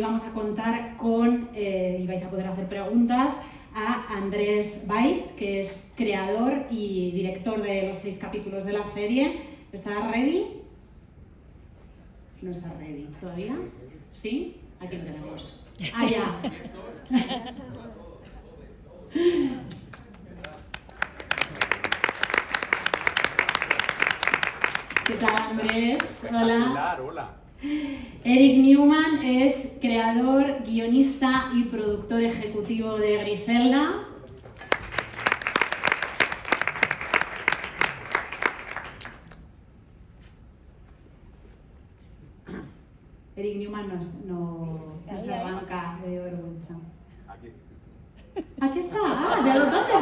vamos a contar con, y vais a poder hacer preguntas, a Andrés Baiz, que es creador y director de los 6 capítulos de la serie. ¿Está ready? No está ready todavía. ¿Sí? Aquí lo tenemos. Ah, ya. ¿Qué tal, Andrés? Hola. Hola. Eric Newman es creador, guionista y productor ejecutivo de Griselda. Eric Newman no se arranca de vergüenza. Aquí está.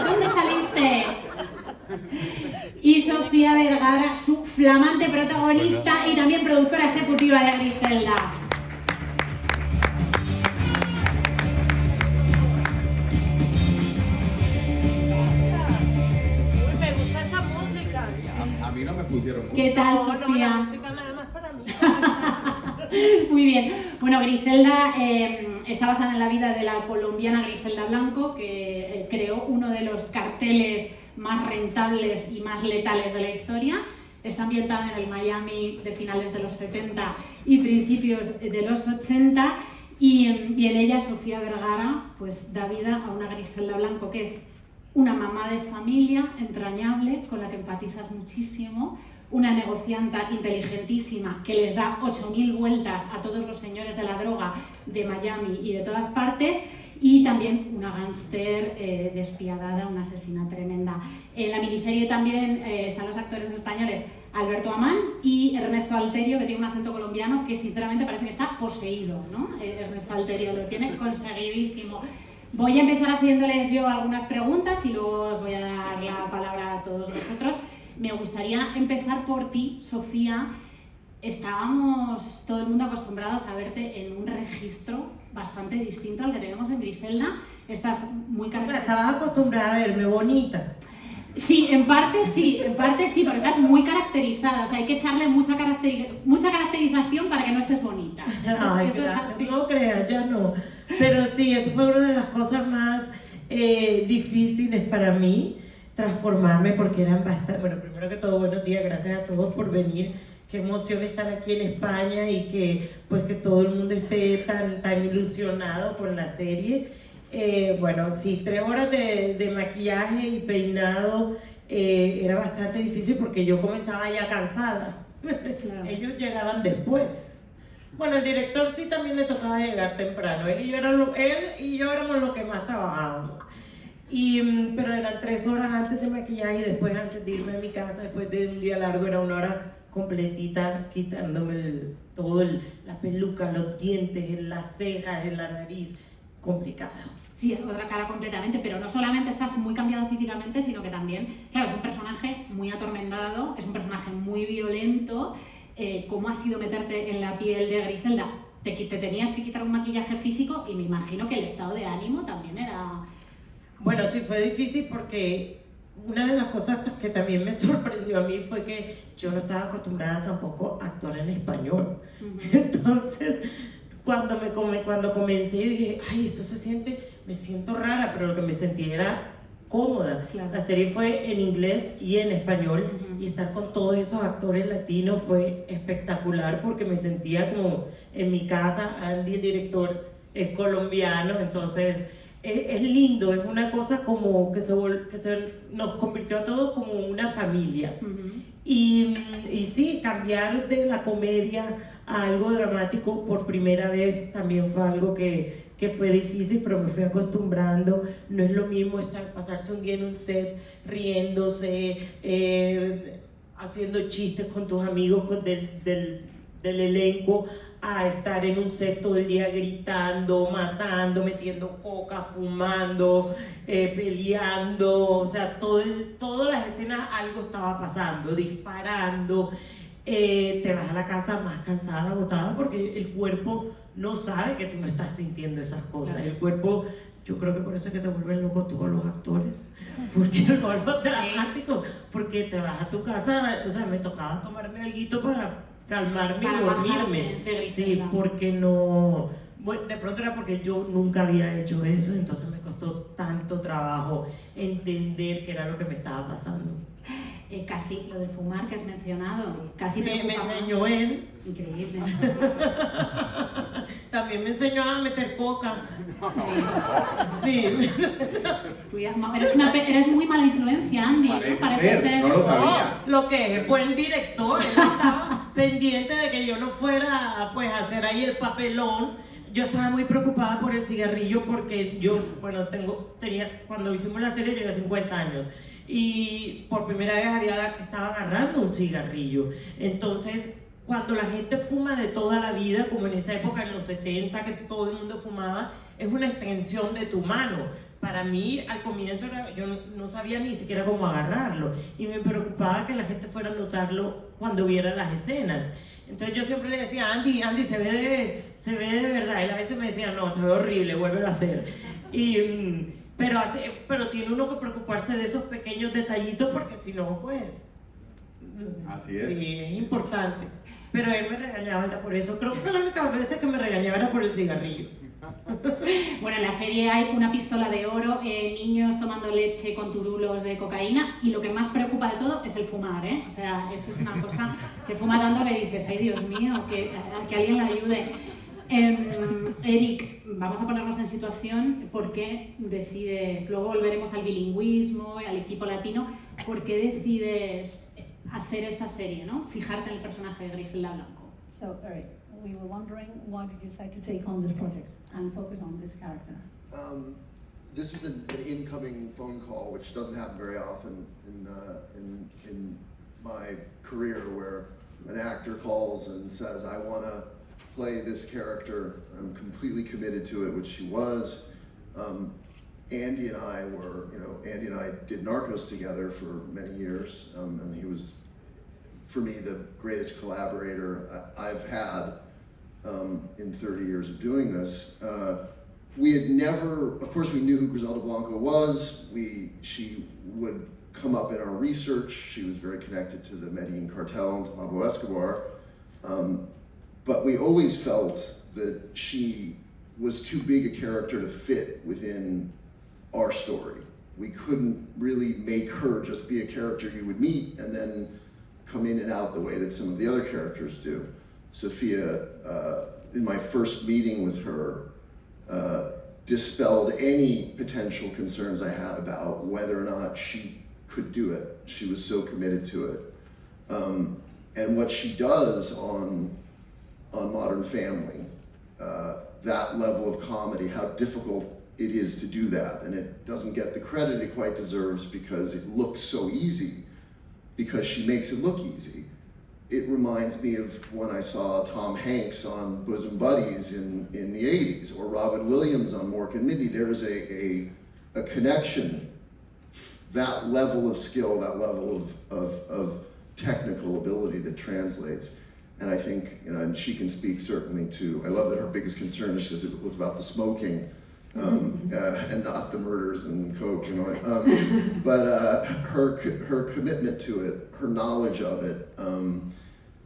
¿Dónde saliste? Y Sofía Vergara, su flamante protagonista y también productora ejecutiva de Griselda. Uy, me gusta esa música. A mí no me pusieron música. ¿Qué tal, No, Sofía? la música nada más para mí. Muy bien. Bueno, Griselda está basada en la vida de la colombiana Griselda Blanco, que creó uno de los carteles más rentables y más letales de la historia. Está ambientada en el Miami de finales de los 70 y principios de los 80 y en ella Sofía Vergara pues da vida a una Griselda Blanco que es una mamá de familia entrañable con la que empatizas muchísimo, una negocianta inteligentísima que les da 8000 vueltas a todos los señores de la droga de Miami y de todas partes, y también una gángster despiadada, una asesina tremenda. En la miniserie también están los actores españoles Alberto Amán y Ernesto Alterio, que tiene un acento colombiano que sinceramente parece que está poseído, ¿no? Ernesto Alterio lo tiene conseguidísimo. Voy a empezar haciéndoles yo algunas preguntas y luego os voy a dar la palabra a todos vosotros. Me gustaría empezar por ti, Sofía. Estábamos todo el mundo acostumbrados a verte en un registro bastante distinto al que tenemos en Griselda. Estás muy O sea, caracterizada. estabas acostumbrada a verme bonita. Sí, en parte sí, porque estás muy caracterizada. O sea, hay que echarle mucha caracterización para que no estés bonita. Ay, Eso es gracias. así. No creas, ya no. Pero sí, eso fue una de las cosas más difíciles para mí, transformarme, porque eran bastante... Bueno, primero que todo, buenos días, gracias a todos por venir. Qué emoción estar aquí en España y que, pues, que todo el mundo esté tan ilusionado con la serie. Bueno, sí, 3 horas de maquillaje y peinado era bastante difícil porque yo comenzaba ya cansada. Claro. Ellos llegaban después. Bueno, el director sí también le tocaba llegar temprano. Él y yo éramos los que más trabajábamos. Pero eran 3 horas antes de maquillaje y después antes de irme a mi casa, después de un día largo, era 1 hora completita quitándome la peluca, los dientes, en las cejas, en la nariz. Complicado. Sí, es otra cara completamente, pero no solamente estás muy cambiado físicamente, sino que también, claro, es un personaje muy atormentado, es un personaje muy violento. ¿Cómo ha sido meterte en la piel de Griselda? Te tenías que quitar un maquillaje físico y me imagino que el estado de ánimo también era... Bueno, sí, fue difícil porque una de las cosas que también me sorprendió a mí fue que yo no estaba acostumbrada tampoco a actuar en español. Entonces, cuando comencé dije, ay, esto me siento rara, pero lo que me sentí era cómoda. Claro. La serie fue en inglés y en español, y estar con todos esos actores latinos fue espectacular porque me sentía como en mi casa. Andy, el director, es colombiano, entonces es lindo, es una cosa como que nos convirtió a todos como una familia. Y sí, cambiar de la comedia a algo dramático por primera vez también fue algo que fue difícil, pero me fui acostumbrando. No es lo mismo pasarse un día en un set riéndose, haciendo chistes con tus amigos del elenco, a estar en un set todo el día gritando, matando, metiendo coca, fumando, peleando. O sea, todas las escenas algo estaba pasando, disparando. Te vas a la casa más cansada, agotada, porque el cuerpo no sabe que tú no estás sintiendo esas cosas. Claro. El cuerpo, yo creo que por eso es que se vuelven locos todos los actores, porque lo dramático, porque te vas a tu casa. O sea, me tocaba tomarme alguito calmarme Para y dormirme. bajarte, de Sí, Griselda. porque no... Bueno, de pronto era porque yo nunca había hecho eso, entonces me costó tanto trabajo entender qué era lo que me estaba pasando. Casi lo de fumar que has mencionado, casi Me preocupa más. enseñó él. Increíble. También me enseñó a meter coca. Sí. Cuidado, eres muy mala influencia, Andy. Parece ser, no lo sabía. No, lo que es buen director, él estaba pendiente de que yo no fuera pues a hacer ahí el papelón. Yo estaba muy preocupada por el cigarrillo porque yo, bueno, cuando hicimos la serie llegué a 50 años y por primera vez estaba agarrando un cigarrillo. Entonces, cuando la gente fuma de toda la vida, como en esa época, en los 70, que todo el mundo fumaba, es una extensión de tu mano. Para mí, al comienzo, yo no sabía ni siquiera cómo agarrarlo y me preocupaba que la gente fuera a notarlo cuando viera las escenas. Entonces yo siempre le decía, Andy, se ve de verdad. Él a veces me decía, no, te ve horrible, vuélvelo a hacer. Pero tiene uno que preocuparse de esos pequeños detallitos porque si no, pues... Así es. Sí, es importante. Pero él me regañaba, era por eso. Creo que fue la única vez que me regañaba era por el cigarrillo. Bueno, en la serie hay una pistola de oro, niños tomando leche con turulos de cocaína y lo que más preocupa de todo es el fumar, ¿eh? O sea, eso es una cosa que fuma tanto que dices, ay Dios mío, que alguien le ayude. Eric, vamos a ponernos en situación, ¿por qué decides, luego volveremos al bilingüismo, al equipo latino, ¿por qué decides hacer esta serie, ¿no? Fijarte en el personaje de Griselda Blanco? So, Eric, we were wondering why did you decide to take on this project and focus on this character? This was an incoming phone call, which doesn't happen very often in my career, where an actor calls and says, I want to play this character. I'm completely committed to it, which she was. Andy and I did Narcos together for many years, and he was, for me, the greatest collaborator I've had in 30 years of doing this. We had never, of course we knew who Griselda Blanco was. She would come up in our research. She was very connected to the Medellin cartel and to Pablo Escobar. But we always felt that she was too big a character to fit within our story. We couldn't really make her just be a character you would meet and then come in and out the way that some of the other characters do. Sophia, in my first meeting with her, dispelled any potential concerns I had about whether or not she could do it. She was so committed to it. And what she does on Modern Family, that level of comedy, how difficult it is to do that. And it doesn't get the credit it quite deserves because it looks so easy, because she makes it look easy. It reminds me of when I saw Tom Hanks on Bosom Buddies in the 80s, or Robin Williams on Mork and Mindy. There's a connection, that level of skill, that level of technical ability that translates. And I think, and she can speak certainly to, I love that her biggest concern was about the smoking, and not the murders and coke, but her commitment to it, her knowledge of it,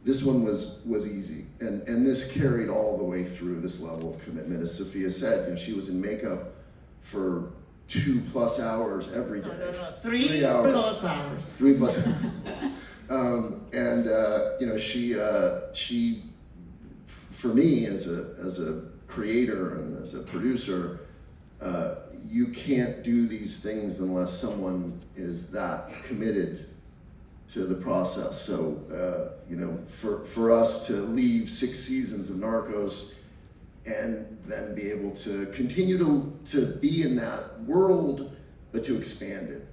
this one was easy, and this carried all the way through, this level of commitment. As Sophia said, she was in makeup for 2+ hours every day. No. 3 plus hours. 3 plus hours. She, for me as a creator and as a producer, you can't do these things unless someone is that committed to the process. So, for us to leave 6 seasons of Narcos and then be able to continue to be in that world, but to expand it.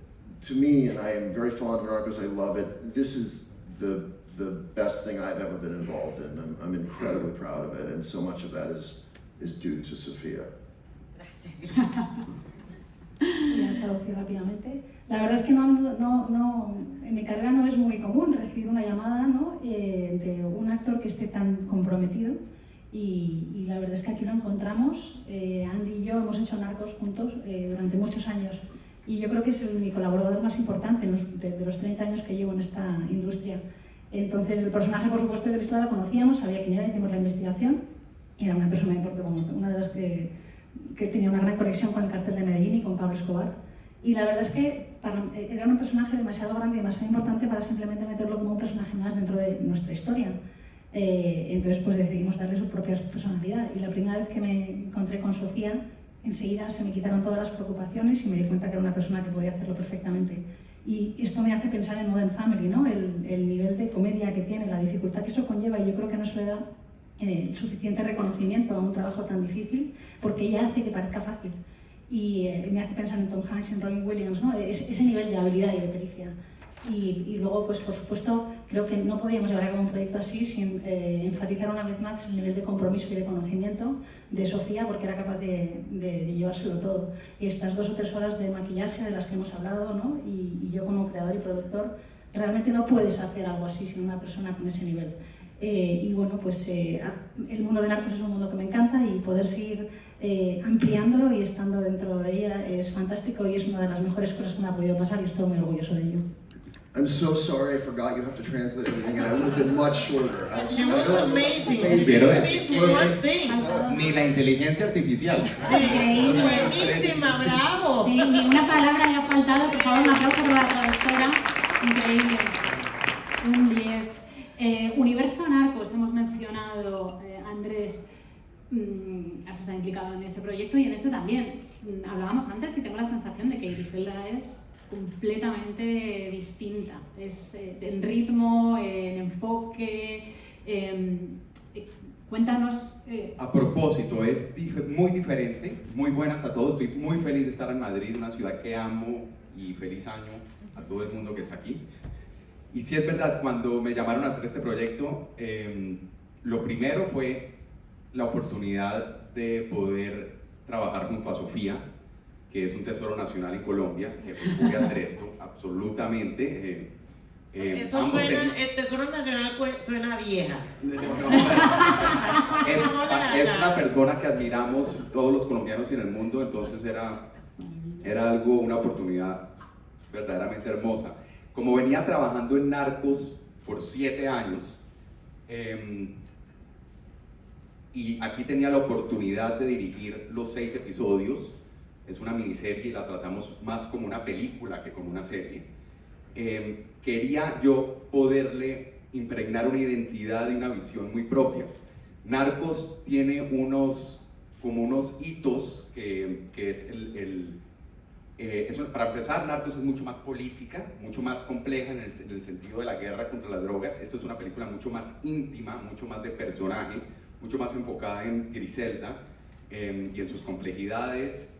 To me, and I am very fond of Narcos, I love it, this is the best thing I've ever been involved in. I'm incredibly proud of it, and so much of that is due to Sofía. Voy a traducir rápidamente. La verdad es que en mi carrera no es muy común recibir una llamada, ¿no? De un actor que esté tan comprometido, y la verdad es que aquí lo encontramos. Andy y yo hemos hecho Narcos juntos durante muchos años, y yo creo que es mi colaborador más importante de los 30 años que llevo en esta industria. Entonces el personaje, por supuesto, de Griselda la conocíamos, sabía quién era, hicimos la investigación, y era una persona importante, una de las que tenía una gran conexión con el cartel de Medellín y con Pablo Escobar. Y la verdad es que era un personaje demasiado grande y demasiado importante para simplemente meterlo como un personaje más dentro de nuestra historia. Entonces pues decidimos darle su propia personalidad. Y la primera vez que me encontré con Sofía, enseguida se me quitaron todas las preocupaciones y me di cuenta que era una persona que podía hacerlo perfectamente. Y esto me hace pensar en Modern Family, ¿no? El nivel de comedia que tiene, la dificultad que eso conlleva, y yo creo que no se le da suficiente reconocimiento a un trabajo tan difícil, porque ella hace que parezca fácil. Y me hace pensar en Tom Hanks, en Robin Williams, ¿no? Ese nivel de habilidad y de pericia. Y luego, pues por supuesto, creo que no podíamos llevar a cabo un proyecto así sin enfatizar una vez más el nivel de compromiso y de conocimiento de Sofía, porque era capaz de llevárselo todo. Y estas 2 o 3 horas de maquillaje de las que hemos hablado, ¿no? Y yo como creador y productor, realmente no puedes hacer algo así sin una persona con ese nivel. Y bueno, pues el mundo de Narcos es un mundo que me encanta, y poder seguir ampliándolo y estando dentro de ella es fantástico, y es una de las mejores cosas que me ha podido pasar, y estoy muy orgulloso de ello. I'm so sorry, I forgot you have to translate everything, and I would have been much shorter. She was amazing. Pero This one thing. ni la inteligencia artificial. Sí, buenísima, bravo. Sí, ni una palabra le ha faltado. Por favor, un aplauso para la traductora. Increíble. Un 10. Universo Narcos, hemos mencionado, Andrés, has estado implicado en este proyecto y en este también. Hablábamos antes y tengo la sensación de que Griselda es completamente distinta. Es en ritmo, en enfoque. Cuéntanos. A propósito, es muy diferente. Muy buenas a todos. Estoy muy feliz de estar en Madrid, una ciudad que amo, y feliz año a todo el mundo que está aquí. Y sí es verdad, cuando me llamaron a hacer este proyecto, lo primero fue la oportunidad de poder trabajar junto a Sofía, que es un tesoro nacional en Colombia, que voy a hacer esto absolutamente. Eso suena, el Tesoro Nacional suena vieja. Es una persona que admiramos todos los colombianos y en el mundo, entonces era algo, una oportunidad verdaderamente hermosa. Como venía trabajando en Narcos por 7 años, y aquí tenía la oportunidad de dirigir los 6 episodios, es una miniserie y la tratamos más como una película que como una serie, quería yo poderle impregnar una identidad y una visión muy propia. Narcos tiene unos hitos que es para empezar, Narcos es mucho más política, mucho más compleja en el sentido de la guerra contra las drogas. Esto es una película mucho más íntima, mucho más de personaje, mucho más enfocada en Griselda y en sus complejidades,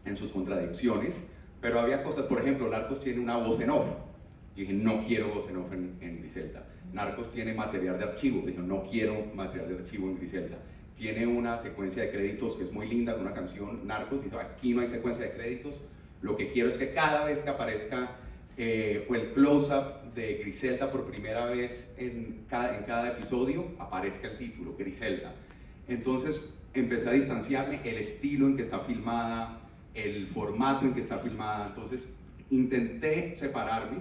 en sus contradicciones. Pero había cosas, por ejemplo, Narcos tiene una voz en off. Yo dije, no quiero voz en off en Griselda. Narcos tiene material de archivo. Dije, no quiero material de archivo en Griselda. Tiene una secuencia de créditos que es muy linda, con una canción Narcos. Dije, aquí no hay secuencia de créditos. Lo que quiero es que cada vez que aparezca el close-up de Griselda por primera vez en cada episodio, aparezca el título, Griselda. Entonces empecé a distanciarme, el estilo en que está filmada, el formato en que está filmada. Entonces intenté separarme,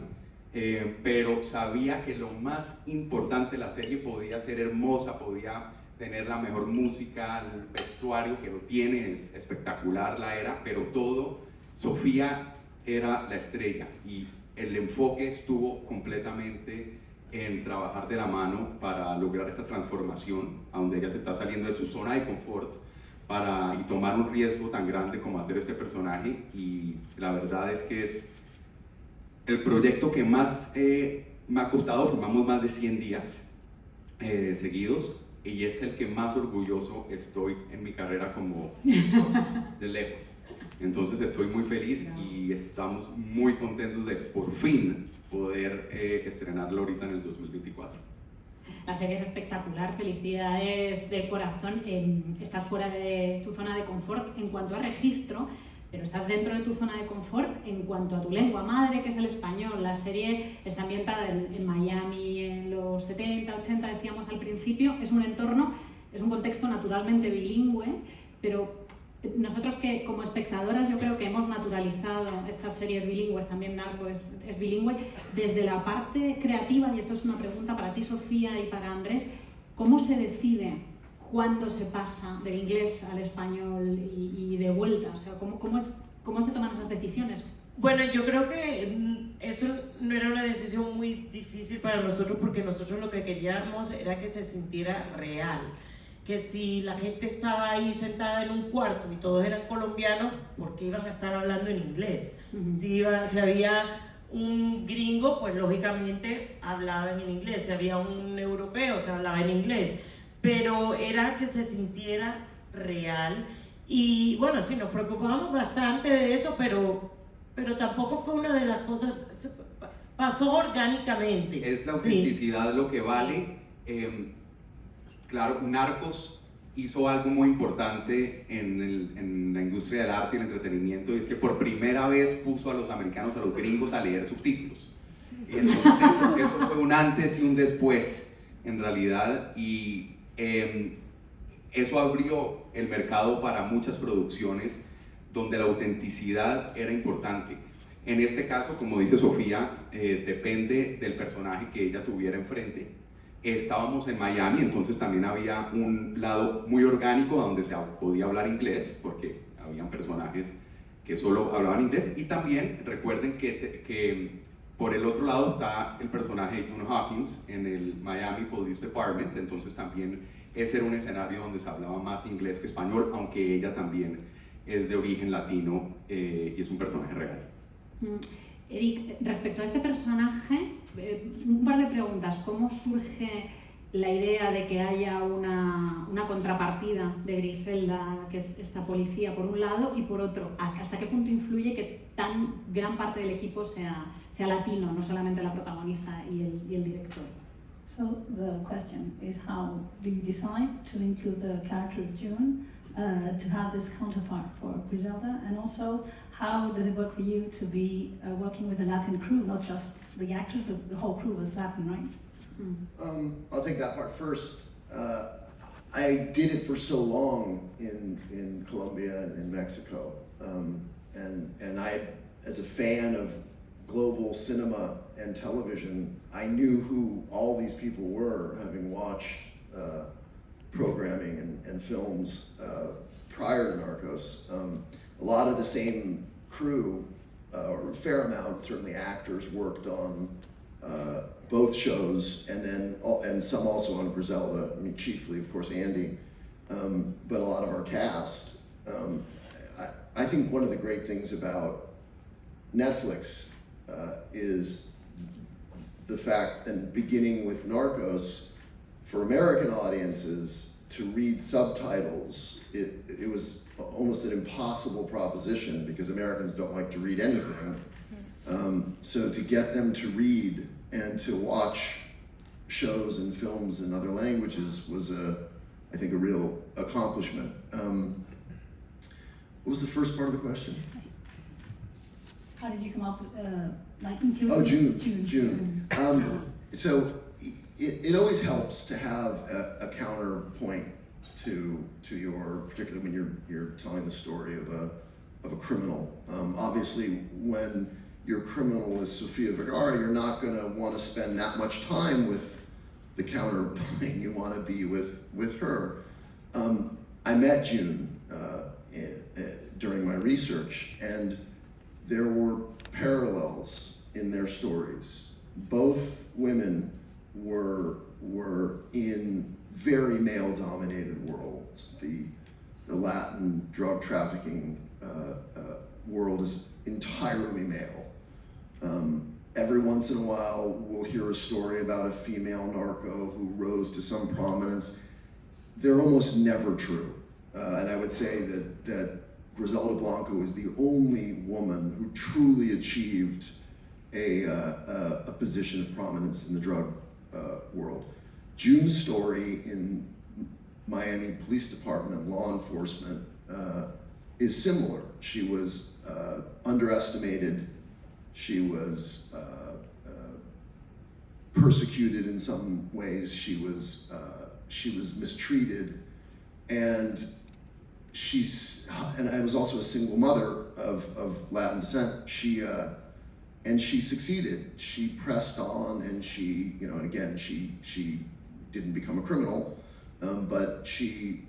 pero sabía que lo más importante, la serie podía ser hermosa, podía tener la mejor música, el vestuario que lo tiene, es espectacular la era, pero todo, Sofía era la estrella y el enfoque estuvo completamente en trabajar de la mano para lograr esta transformación, a donde ella se está saliendo de su zona de confort y tomar un riesgo tan grande como hacer este personaje. Y la verdad es que es el proyecto que más me ha costado. Formamos más de 100 días seguidos y es el que más orgulloso estoy en mi carrera como de lejos. Entonces estoy muy feliz y estamos muy contentos de por fin poder estrenarlo ahorita en el 2024. La serie es espectacular, felicidades de corazón. Estás fuera de tu zona de confort en cuanto a registro, pero estás dentro de tu zona de confort en cuanto a tu lengua madre, que es el español. La serie está ambientada en Miami en los 70, 80, decíamos al principio. Es un entorno, es un contexto naturalmente bilingüe, pero nosotros que como espectadoras yo creo que hemos naturalizado estas series bilingües bilingües, también Narco es bilingüe. Desde la parte creativa, y esto es una pregunta para ti, Sofía, y para Andrés, ¿cómo se decide cuándo se pasa del inglés al español y de vuelta? O sea, ¿cómo se toman esas decisiones? Bueno, yo creo que eso no era una decisión muy difícil para nosotros, porque nosotros lo que queríamos era que se sintiera real. Que si la gente estaba ahí sentada en un cuarto y todos eran colombianos, ¿por qué iban a estar hablando en inglés? Si había un gringo, pues lógicamente hablaban en inglés. Si había un europeo, se hablaba en inglés. Pero era que se sintiera real. Y bueno, sí, nos preocupamos bastante de eso, pero tampoco fue una de las cosas, pasó orgánicamente. Es la autenticidad lo que vale. Claro, Narcos hizo algo muy importante en la industria del arte y el entretenimiento, y es que por primera vez puso a los americanos, a los gringos, a leer subtítulos. Y entonces eso fue un antes y un después, en realidad, y eso abrió el mercado para muchas producciones donde la autenticidad era importante. En este caso, como dice Sofía, depende del personaje que ella tuviera enfrente. Estábamos en Miami, entonces también había un lado muy orgánico donde se podía hablar inglés, porque habían personajes que solo hablaban inglés. Y también recuerden que por el otro lado está el personaje de June Hawkins en el Miami Police Department, entonces también ese era un escenario donde se hablaba más inglés que español, aunque ella también es de origen latino y es un personaje real. Eric, respecto a este personaje, un par de preguntas. ¿Cómo surge la idea de que haya una contrapartida de Griselda, que es esta policía, por un lado, y por otro, hasta qué punto influye que tan gran parte del equipo sea latino, no solamente la protagonista y el director? So the question is, how do you decide to include the character of June, to have this counterpart for Griselda, and also how does it work for you to be working with a Latin crew, not just the actors, the whole crew was Latin, right? I'll take that part first. I did it for so long in Colombia and in Mexico, and I, as a fan of global cinema and television, I knew who all these people were, having watched programming and films prior to Narcos. A lot of the same crew, or a fair amount, certainly actors, worked on both shows, and some also on Griselda. I mean, chiefly, of course, Andy, but a lot of our cast. I think one of the great things about Netflix is the fact, and beginning with Narcos, for American audiences to read subtitles, it was almost an impossible proposition because Americans don't like to read anything. So to get them to read and to watch shows and films in other languages was, I think, a real accomplishment. What was the first part of the question? How did you come up with, like, including June. So it always helps to have a counterpoint to your, particularly when you're telling the story of a criminal. Obviously, when your criminal is Sofia Vergara, you're not going to want to spend that much time with the counterpoint. You want to be with her. I met June during my research, and there were parallels in their stories. Both women were in very male-dominated worlds. The Latin drug trafficking world is entirely male. Every once in a while, we'll hear a story about a female narco who rose to some prominence. They're almost never true. And I would say that Griselda Blanco is the only woman who truly achieved a position of prominence in the drug world. June's story in Miami Police Department, law enforcement, is similar. She was underestimated. She was persecuted in some ways. She was mistreated, and I was also a single mother of Latin descent. She and she succeeded. She pressed on, and she, you know, and again, she didn't become a criminal, but she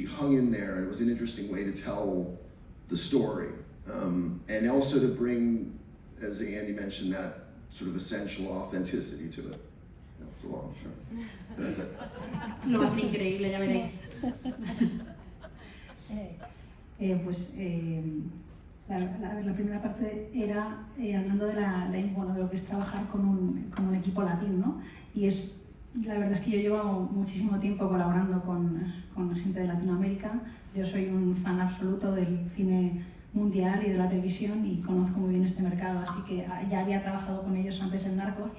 hung in there, and it was an interesting way to tell the story, and also to bring, as Andy mentioned, that sort of essential authenticity to it. You know, it's a long show. That's it. Lo hace increíble, ya veréis. La primera parte era hablando de, bueno, de lo que es trabajar con un equipo latino, ¿no? Y la verdad es que yo llevo muchísimo tiempo colaborando con gente de Latinoamérica. Yo soy un fan absoluto del cine mundial y de la televisión y conozco muy bien este mercado, así que ya había trabajado con ellos antes en Narcos,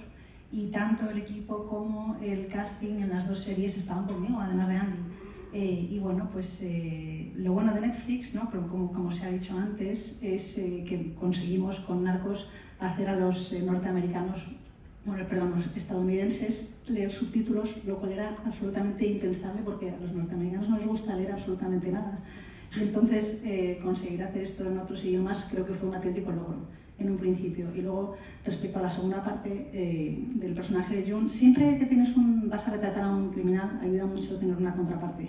y tanto el equipo como el casting en las dos series estaban conmigo, además de Andy. Y bueno, pues lo bueno de Netflix, ¿no? Como se ha dicho antes, es que conseguimos con Narcos hacer a los norteamericanos, los estadounidenses leer subtítulos, lo cual era absolutamente impensable porque a los norteamericanos no les gusta leer absolutamente nada. Y entonces conseguir hacer esto en otros idiomas creo que fue un auténtico logro en un principio. Y luego, respecto a la segunda parte del personaje de June, siempre que vas a retratar a un criminal, ayuda mucho tener una contraparte.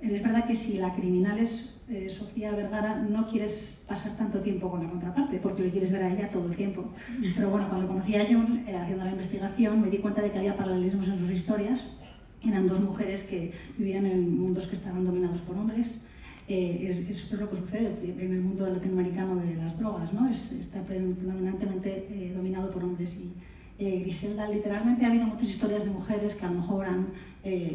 Es verdad que si la criminal es Sofía Vergara, no quieres pasar tanto tiempo con la contraparte, porque le quieres ver a ella todo el tiempo. Pero bueno, cuando conocí a June, haciendo la investigación, me di cuenta de que había paralelismos en sus historias. Eran dos mujeres que vivían en mundos que estaban dominados por hombres. Esto es lo que sucede en el mundo latinoamericano de las drogas, ¿no? Está predominantemente dominado por hombres. Y Griselda, literalmente ha habido muchas historias de mujeres que a lo mejor han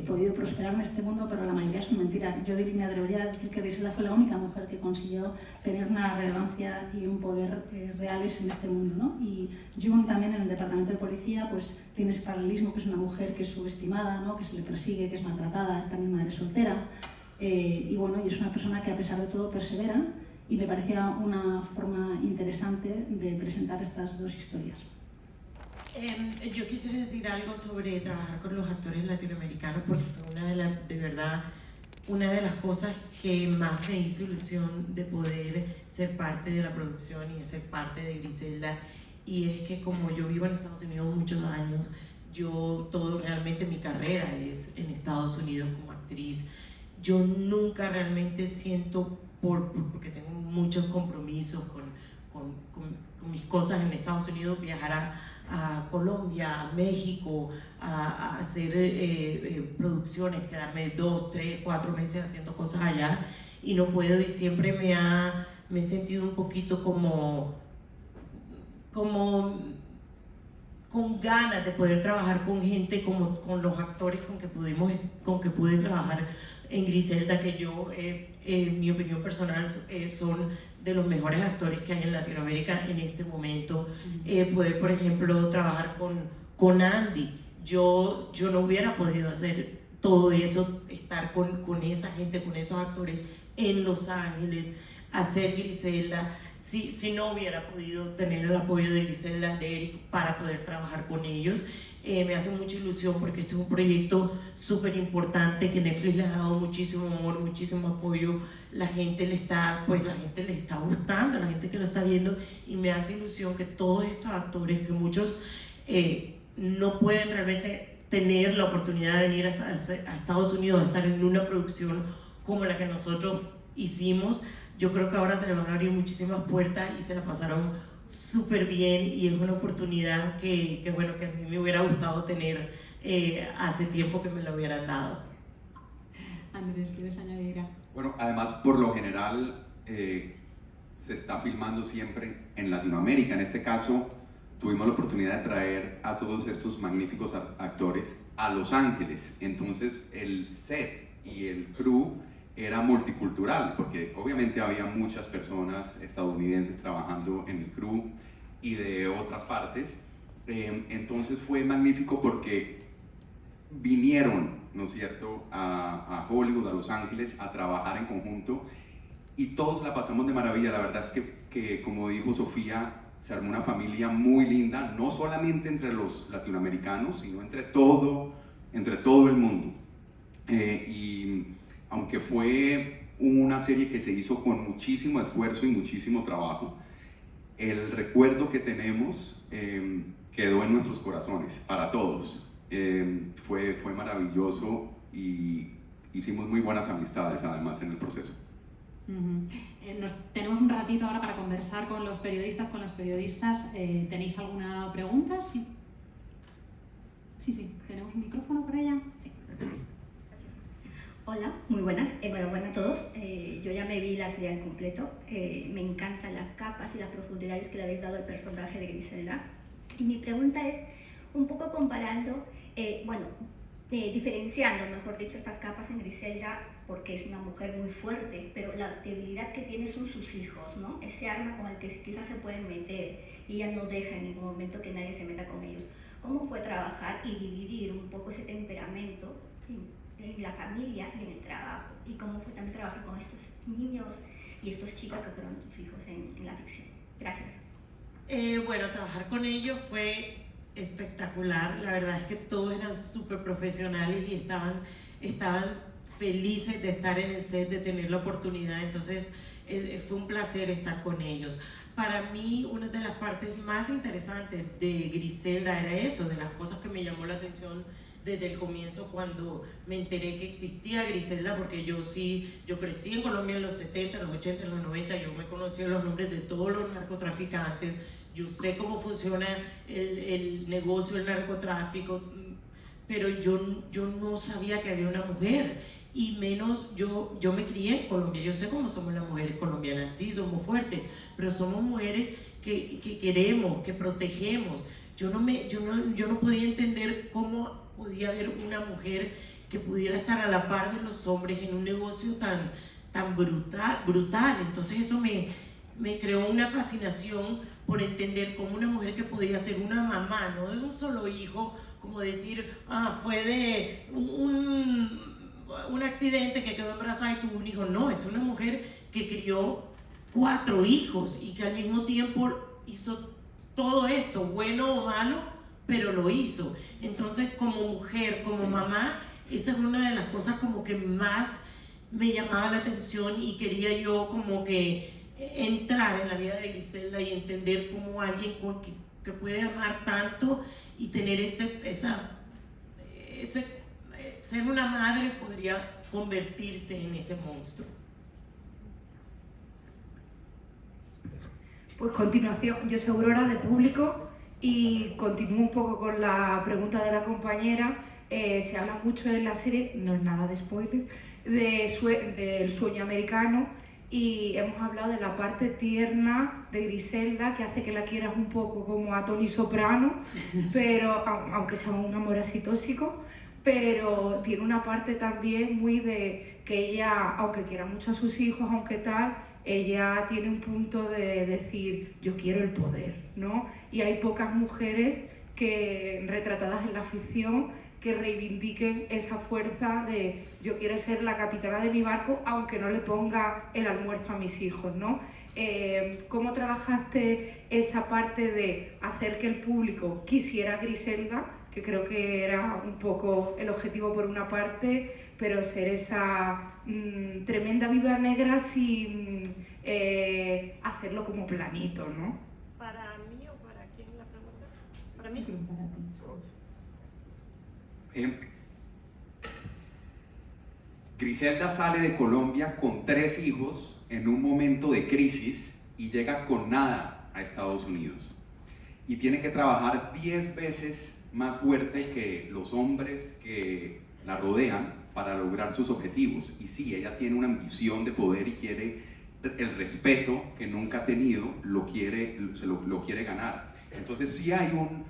podido prosperar en este mundo, pero la mayoría son mentiras. Yo me atrevería a decir que Griselda fue la única mujer que consiguió tener una relevancia y un poder reales en este mundo, ¿no? Y June también en el departamento de policía pues tiene ese paralelismo, que es una mujer que es subestimada, ¿no? Que se le persigue, que es maltratada, es también madre soltera. Y bueno, y es una persona que a pesar de todo persevera, y me parecía una forma interesante de presentar estas dos historias. Yo quisiera decir algo sobre trabajar con los actores latinoamericanos, porque fue una de las cosas que más me hizo ilusión de poder ser parte de la producción y de ser parte de Griselda. Y es que como yo vivo en Estados Unidos muchos años, realmente mi carrera es en Estados Unidos como actriz. Yo nunca realmente siento, porque tengo muchos compromisos con mis cosas en Estados Unidos, viajar a Colombia, a México, a hacer producciones, quedarme 2, 3, 4 meses haciendo cosas allá, y no puedo, y siempre me he sentido un poquito como con ganas de poder trabajar con gente como con los actores con que pude trabajar en Griselda, que yo, en mi opinión personal, son de los mejores actores que hay en Latinoamérica en este momento. Poder, por ejemplo, trabajar con Andy, yo no hubiera podido hacer todo eso, estar con esa gente, con esos actores en Los Ángeles, hacer Griselda, si no hubiera podido tener el apoyo de Griselda, de Eric, para poder trabajar con ellos. Me hace mucha ilusión porque este es un proyecto súper importante que Netflix le ha dado muchísimo amor, muchísimo apoyo. La gente le está gustando, la gente que lo está viendo, y me hace ilusión que todos estos actores, que muchos no pueden realmente tener la oportunidad de venir a Estados Unidos a estar en una producción como la que nosotros hicimos, yo creo que ahora se les van a abrir muchísimas puertas y se la pasaron súper bien, y es una oportunidad que a mí me hubiera gustado tener hace tiempo que me lo hubieran dado. Andrés, ¿quieres añadir algo? Bueno, además, por lo general se está filmando siempre en Latinoamérica. En este caso, tuvimos la oportunidad de traer a todos estos magníficos actores a Los Ángeles. Entonces, el set y el crew era multicultural, porque obviamente había muchas personas estadounidenses trabajando en el crew y de otras partes. Entonces fue magnífico porque vinieron, ¿no es cierto?, a Hollywood, a Los Ángeles, a trabajar en conjunto, y todos la pasamos de maravilla. La verdad es que como dijo Sofía, se armó una familia muy linda, no solamente entre los latinoamericanos, sino entre todo el mundo. Y aunque fue una serie que se hizo con muchísimo esfuerzo y muchísimo trabajo, el recuerdo que tenemos quedó en nuestros corazones, para todos. Fue maravilloso y hicimos muy buenas amistades además en el proceso. Tenemos un ratito ahora para conversar con los periodistas, ¿Tenéis alguna pregunta? Sí. Sí, tenemos un micrófono para ella. Sí. Hola, muy buenas, enhorabuena a todos. Yo ya me vi la serie al completo, me encantan las capas y las profundidades que le habéis dado al personaje de Griselda. Y mi pregunta es, un poco comparando, diferenciando, mejor dicho, estas capas en Griselda, porque es una mujer muy fuerte, pero la debilidad que tiene son sus hijos, ¿no? Ese arma con el que quizás se pueden meter y ella no deja en ningún momento que nadie se meta con ellos. ¿Cómo fue trabajar y dividir un poco ese temperamento en la familia y en el trabajo? ¿Y cómo fue también trabajar con estos niños y estos chicos que fueron tus hijos en la ficción? Gracias. Bueno, trabajar con ellos fue espectacular. La verdad es que todos eran súper profesionales y estaban felices de estar en el set, de tener la oportunidad. Entonces fue un placer estar con ellos. Para mí, una de las partes más interesantes de Griselda era eso, de las cosas que me llamó la atención desde el comienzo cuando me enteré que existía Griselda, porque yo crecí en Colombia en los 70, en los 80, en los 90, yo me conocía los nombres de todos los narcotraficantes, yo sé cómo funciona el negocio del narcotráfico, pero yo no sabía que había una mujer, y menos yo me crié en Colombia, yo sé cómo somos las mujeres colombianas, sí, somos fuertes, pero somos mujeres que queremos, que protegemos. Yo no podía entender cómo podía haber una mujer que pudiera estar a la par de los hombres en un negocio tan brutal. Entonces eso me creó una fascinación por entender cómo una mujer que podía ser una mamá, no de un solo hijo, como decir, fue de un accidente que quedó embarazada y tuvo un hijo. No, esta es una mujer que crió 4 hijos y que al mismo tiempo hizo todo esto, bueno o malo, pero lo hizo. Entonces, como mujer, como mamá, esa es una de las cosas como que más me llamaba la atención, y quería yo como que entrar en la vida de Griselda y entender cómo alguien que puede amar tanto y tener ser una madre podría convertirse en ese monstruo. Pues continuación, yo soy Aurora de Público y continúo un poco con la pregunta de la compañera. Se habla mucho en la serie, no es nada de spoiler, del sueño americano, y hemos hablado de la parte tierna de Griselda, que hace que la quieras un poco como a Tony Soprano, pero aunque sea un amor así tóxico, pero tiene una parte también muy de que ella, aunque quiera mucho a sus hijos, aunque tal, ella tiene un punto de decir, yo quiero el poder, ¿no? Y hay pocas mujeres retratadas en la ficción que reivindiquen esa fuerza de yo quiero ser la capitana de mi barco aunque no le ponga el almuerzo a mis hijos, ¿no? ¿Cómo trabajaste esa parte de hacer que el público quisiera a Griselda, que creo que era un poco el objetivo por una parte, pero ser esa tremenda viuda negra sin hacerlo como planito, ¿no? ¿Para mí o para quién la pregunta? ¿Para mí? Para ti. Griselda sale de Colombia con 3 hijos en un momento de crisis y llega con nada a Estados Unidos. Y tiene que trabajar 10 veces más fuerte que los hombres que la rodean para lograr sus objetivos. Y sí, ella tiene una ambición de poder y quiere el respeto que nunca ha tenido, lo quiere ganar. Entonces sí hay un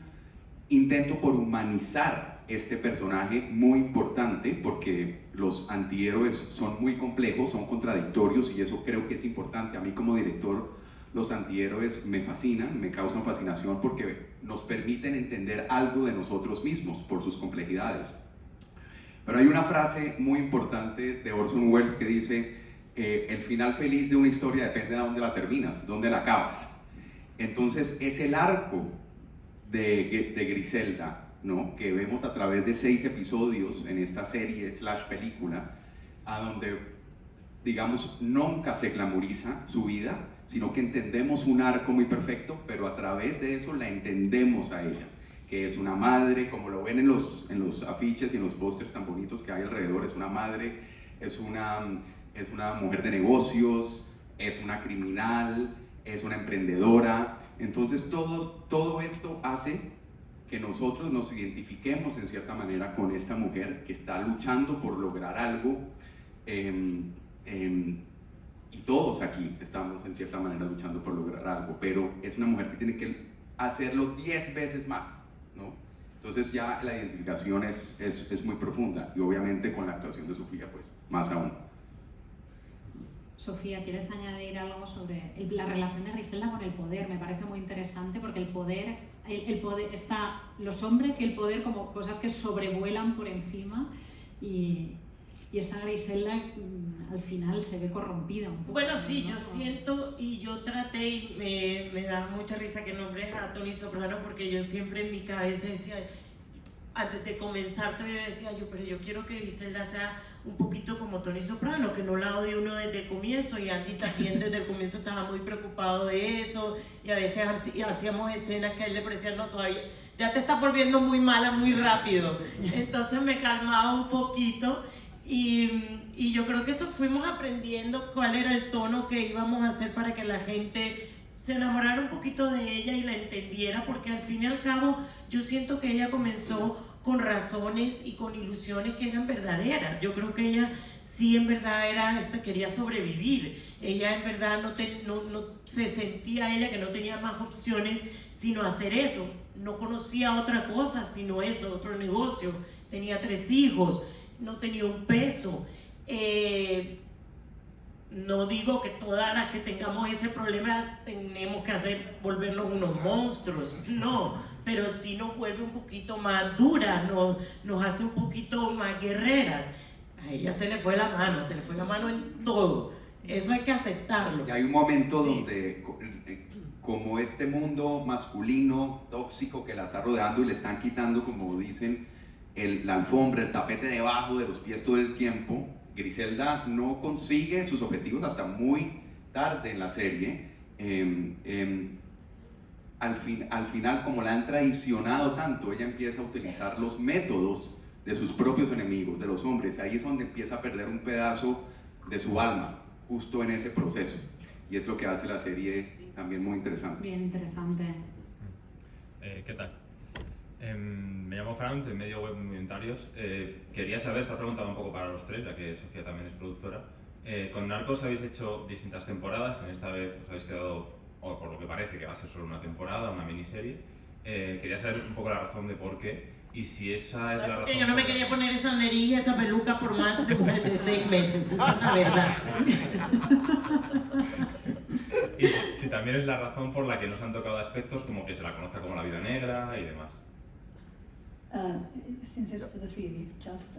intento por humanizar este personaje muy importante, porque los antihéroes son muy complejos, son contradictorios, y eso creo que es importante. A mí como director, los antihéroes me fascinan, me causan fascinación porque nos permiten entender algo de nosotros mismos por sus complejidades. Pero hay una frase muy importante de Orson Welles que dice, el final feliz de una historia depende de dónde la terminas, dónde la acabas. Entonces es el arco de Griselda, ¿no?, que vemos a través de 6 episodios en esta serie / película, a donde digamos, nunca se glamoriza su vida, sino que entendemos un arco muy perfecto, pero a través de eso la entendemos a ella, que es una madre, como lo ven en los afiches y en los pósters tan bonitos que hay alrededor, es una madre, es una mujer de negocios, es una criminal, es una emprendedora. Entonces todo esto hace que nosotros nos identifiquemos en cierta manera con esta mujer que está luchando por lograr algo, y todos aquí estamos en cierta manera luchando por lograr algo, pero es una mujer que tiene que hacerlo 10 veces más, ¿no? Entonces ya la identificación es muy profunda, y obviamente con la actuación de Sofía pues más aún. Sofía, ¿quieres añadir algo sobre la relación de Griselda con el poder? Me parece muy interesante porque el poder está los hombres y el poder como cosas que sobrevuelan por encima, y esta Griselda al final se ve corrompida un poco. Bueno, sí, ¿no? yo siento, y yo traté, y me da mucha risa que nombres a Tony Soprano, porque yo siempre en mi cabeza decía, antes de comenzar todavía decía yo, pero yo quiero que Griselda sea un poquito como Tony Soprano, que no la odie uno desde el comienzo, y Andy también desde el comienzo estaba muy preocupado de eso, y a veces hacíamos escenas que a él le parecían, no, todavía, ya te estás volviendo muy mala muy rápido, entonces me calmaba un poquito, y yo creo que eso fuimos aprendiendo cuál era el tono que íbamos a hacer para que la gente se enamorara un poquito de ella y la entendiera, porque al fin y al cabo yo siento que ella comenzó con razones y con ilusiones que eran verdaderas. Yo creo que ella sí en verdad quería sobrevivir. Ella en verdad no se sentía ella que no tenía más opciones sino hacer eso. No conocía otra cosa sino eso, otro negocio. Tenía 3 hijos, no tenía un peso. No digo que todas las que tengamos ese problema tenemos que volvernos unos monstruos, no, pero sí nos vuelve un poquito más duras, nos hace un poquito más guerreras. A ella se le fue la mano en todo, eso hay que aceptarlo. Y hay un momento donde, como este mundo masculino tóxico que la está rodeando y le están quitando, como dicen, la alfombra, el tapete debajo de los pies todo el tiempo, Griselda no consigue sus objetivos hasta muy tarde en la serie. Al final, como la han traicionado tanto, ella empieza a utilizar los métodos de sus propios enemigos, de los hombres. Ahí es donde empieza a perder un pedazo de su alma, justo en ese proceso. Y es lo que hace la serie también muy interesante. Bien interesante. ¿Qué tal? Me llamo Fran, de Medio Web Movimientarios. Quería saber, esta pregunta va un poco para los tres, ya que Sofía también es productora. Con Narcos habéis hecho distintas temporadas, en esta vez os habéis quedado, o por lo que parece que va a ser solo una temporada, una miniserie. Quería saber un poco la razón de por qué, y si esa es la razón. Yo no me quería poner esa nariz y esa peluca por más de 6 meses, esa es la verdad. Y si también es la razón por la que nos han tocado aspectos como que se la conozca como la vida negra y demás. Since it's for the three of you, just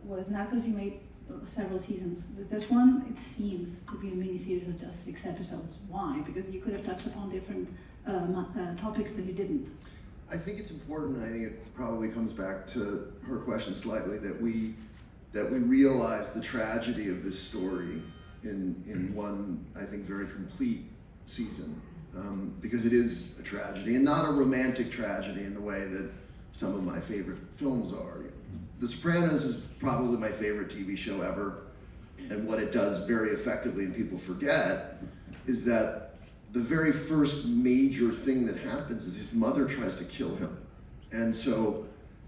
with Narcos you made several seasons. With this one, it seems to be a mini-series of just 6 episodes. Why? Because you could have touched upon different topics that you didn't. I think it's important, and I think it probably comes back to her question slightly, that we realize the tragedy of this story in one, I think, very complete season, because it is a tragedy, and not a romantic tragedy in the way that some of my favorite films are. The Sopranos is probably my favorite TV show ever, and what it does very effectively, and people forget, is that the very first major thing that happens is his mother tries to kill him. And so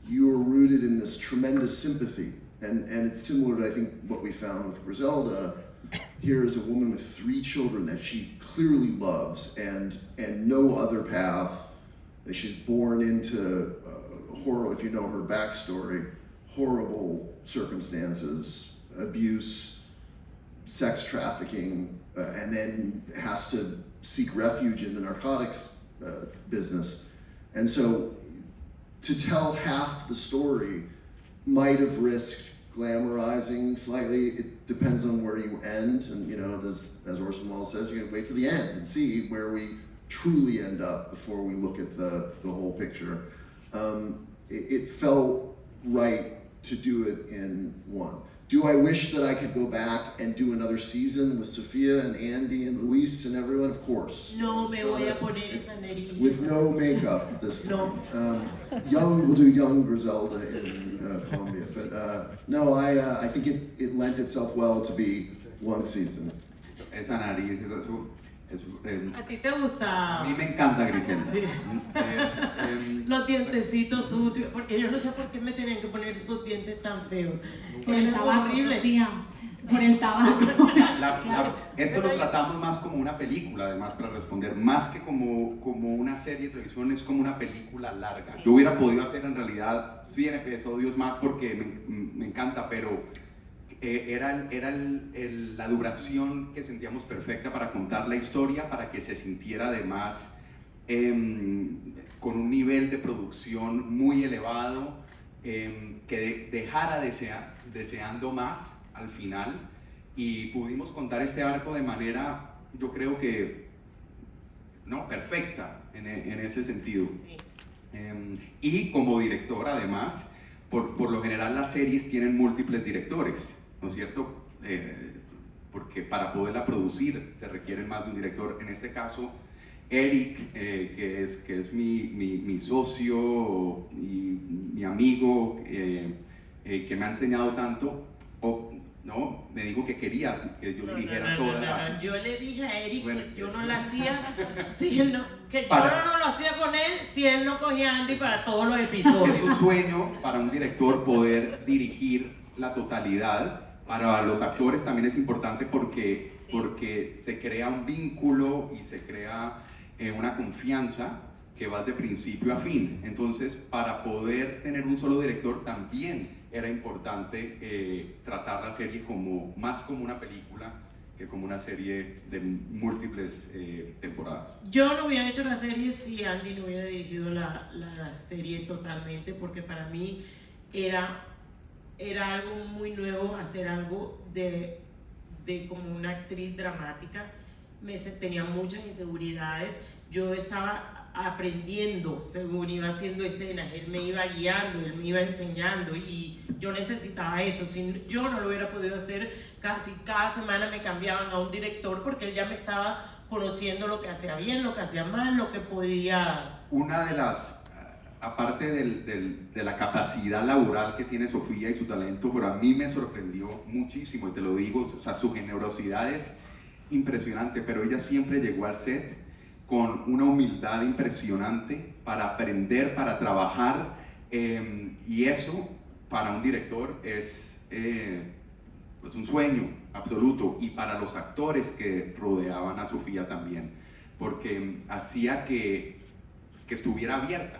you are rooted in this tremendous sympathy, and it's similar to, I think, what we found with Griselda. Here is a woman with 3 children that she clearly loves, and no other path. She's born into horror, if you know her backstory, horrible circumstances, abuse, sex trafficking, and then has to seek refuge in the narcotics business. And so to tell half the story might have risked glamorizing slightly. It depends on where you end, and as Orson Welles says, you're gonna wait to the end and see where we truly end up before we look at the whole picture. It felt right to do it in one. Do I wish that I could go back and do another season with Sophia and Andy and Luis and everyone? Of course. No It's me not voy a- a poner it's esa nariz. with no makeup this No. time. Young, we'll do young Griselda in Colombia. But no, I think it lent itself well to be one season. Esa nariz, ¿A ti te a gusta? mí me encanta Griselda. Sí. Los dientecitos sucios, porque yo no sé por qué me tenían que poner esos dientes tan feos. Por el Es tabaco, horrible. Sofía. Por el tabaco. Esto lo tratamos más como una película, además, para responder, más que como una serie de televisión, es como una película larga. Sí. Yo hubiera podido hacer en realidad 100 episodios más porque me encanta, pero era la duración que sentíamos perfecta para contar la historia, para que se sintiera además con un nivel de producción muy elevado, que dejara deseando más al final, y pudimos contar este arco de manera, yo creo que, no, perfecta en ese sentido. Sí. Y como director, además, por lo general las series tienen múltiples directores, ¿no es cierto? Porque para poderla producir se requiere más de un director. En este caso, Eric, que es mi socio y mi amigo, que me ha enseñado tanto, ¿no? Me dijo que quería que yo dirigiera toda la... Yo le dije a Eric Bueno, que yo no la hacía si él no, que yo Para- no lo hacía con él si él no cogía a Andy para todos los episodios. Es un sueño para un director poder dirigir la totalidad. Para los actores también es importante porque se crea un vínculo y se crea una confianza que va de principio a fin. Entonces, para poder tener un solo director también era importante tratar la serie más como una película que como una serie de múltiples temporadas. Yo no hubiera hecho la serie si Andy no hubiera dirigido la serie totalmente, porque para mí era algo muy nuevo hacer algo de como una actriz dramática. Tenía muchas inseguridades, yo estaba aprendiendo según iba haciendo escenas, él me iba guiando, él me iba enseñando, y yo necesitaba eso. Si yo no lo hubiera podido hacer, casi cada semana me cambiaban a un director porque él ya me estaba conociendo lo que hacía bien, lo que hacía mal, lo que podía... Una de las, aparte de la capacidad laboral que tiene Sofía y su talento, pero a mí me sorprendió muchísimo, y te lo digo, o sea, su generosidad es impresionante, pero ella siempre llegó al set con una humildad impresionante para aprender, para trabajar, y eso para un director es un sueño absoluto, y para los actores que rodeaban a Sofía también, porque hacía que estuviera abierta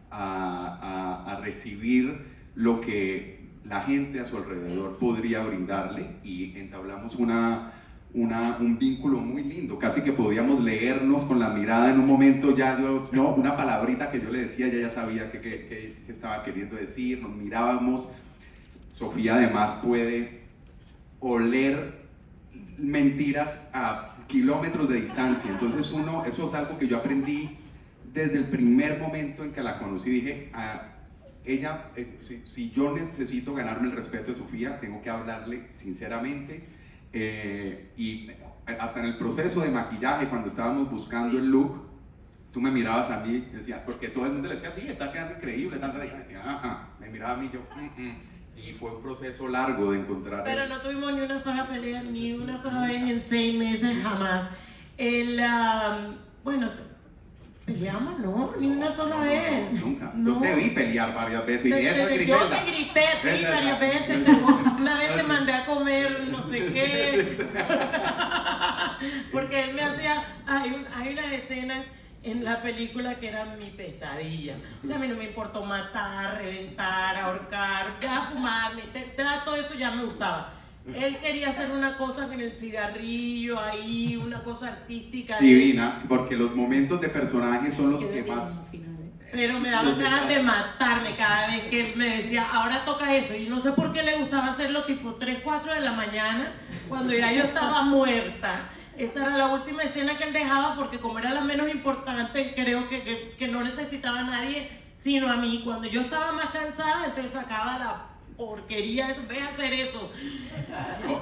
a recibir lo que la gente a su alrededor podría brindarle, y entablamos un vínculo muy lindo, casi que podíamos leernos con la mirada en un momento. Una palabrita que yo le decía, ella ya sabía qué estaba queriendo decir, nos mirábamos. Sofía además puede oler mentiras a kilómetros de distancia, entonces eso es algo que yo aprendí desde el primer momento en que la conocí. Dije, ella, si yo necesito ganarme el respeto de Sofía, tengo que hablarle sinceramente. Y hasta en el proceso de maquillaje, cuando estábamos buscando el look, tú me mirabas a mí, decía, porque todo el mundo le decía, sí, está quedando increíble, me miraba a mí, yo, y fue un proceso largo de encontrar. Pero no tuvimos ni una sola pelea, ni una sola vez en 6 meses, jamás. Bueno, peleamos, no, ni una sola vez. Nunca. No. Yo te vi pelear varias veces, y eso es Yo Griselda. te grité a ti varias veces, una vez te mandé a comer no sé qué, porque él me hacía, hay unas escenas en la película que eran mi pesadilla. O sea, a mí no me importó matar, reventar, ahorcar, ya fumar, todo eso ya me gustaba. Él quería hacer una cosa con el cigarrillo ahí, una cosa artística. Divina, porque los momentos de personajes son los que más... Pero me daba ganas de matarme cada vez que él me decía, ahora toca eso. Y no sé por qué le gustaba hacerlo tipo 3, 4 de la mañana, cuando ya yo estaba muerta. Esa era la última escena que él dejaba, porque como era la menos importante, creo que no necesitaba a nadie sino a mí. Cuando yo estaba más cansada, entonces sacaba porquería, eso, ve a hacer eso.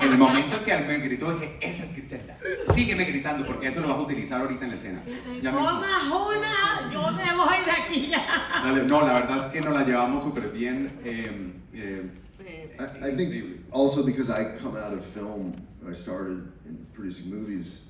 En el momento en que me gritó, dije, esa es Griselda. Sígueme gritando, porque eso lo vas a utilizar ahorita en la escena. Ya mismo. ¡Majona! Yo me voy de aquí ya. Dale, no, la verdad es que nos la llevamos súper bien. I think also because I come out of film, I started in producing movies,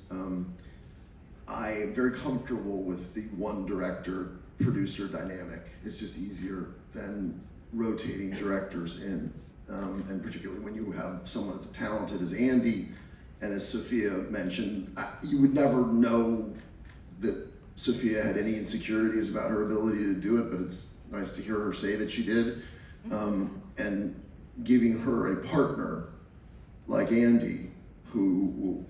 I am very comfortable with the one director-producer dynamic. It's just easier than rotating directors in, and particularly when you have someone as talented as Andy, and as Sophia mentioned, you would never know that Sophia had any insecurities about her ability to do it, but it's nice to hear her say that she did. And giving her a partner like Andy, who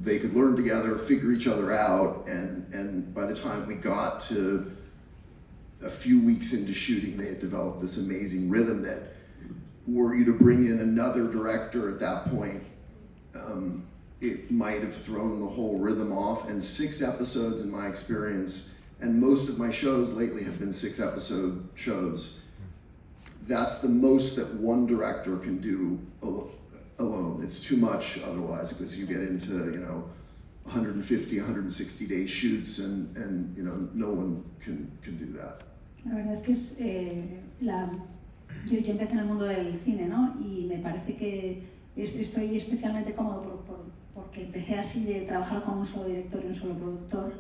they could learn together, figure each other out, and by the time we got to a few weeks into shooting, they had developed this amazing rhythm that, were you to bring in another director at that point, it might have thrown the whole rhythm off. And 6 episodes in my experience, and most of my shows lately have been 6-episode shows, that's the most that one director can do alone. It's too much otherwise, because you get into, 150, 160 day shoots, and no one can do that. La verdad es que yo empecé en el mundo del cine, ¿no? Y me parece que estoy especialmente cómodo porque empecé así, de trabajar con un solo director y un solo productor,